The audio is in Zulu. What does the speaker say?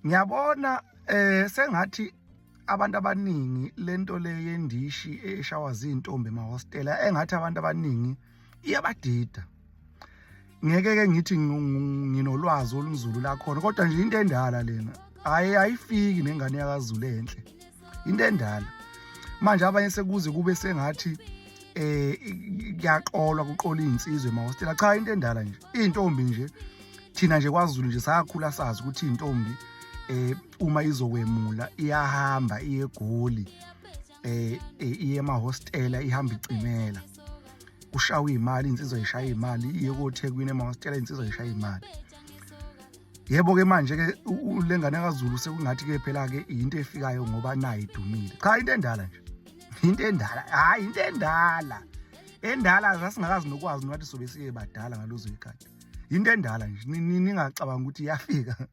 Ngiyabona sengathi abantu abaningi lento le yendishi eshawa zintombi emahostela engathi abantu abaningi iyabadida. Ngeke ke ngithi nginolwazi olunzulu la khona, kodwa nje into endala lena ayifiki nengane yakaZulu enhle. Into endala. Manje abanye sekuze kube sengathi kuyaxolwa kuqola insizwe emahostela. Cha, into endala nje. Intombi nje thina nje kwaZulu nje sakhula sazi ukuthi intombi uma izokwemula iyahamba iye eGoli iye emahostela ihamba icimela. Ushawa imali, insizwa ishaya imali, iye koThekwini emahostela insizwa ishaya imali. Yebo ke manje ke lengane kaZulu sekungathi ke phela ke into efikayo ngoba nayi idumile. Cha, into endala nje. Into endala, hayi into endala. Endala zasingakazi nokwazi ngathi sobe siye badala ngalozo ikhathi. Into endala nje ningacabanga ukuthi iyafika.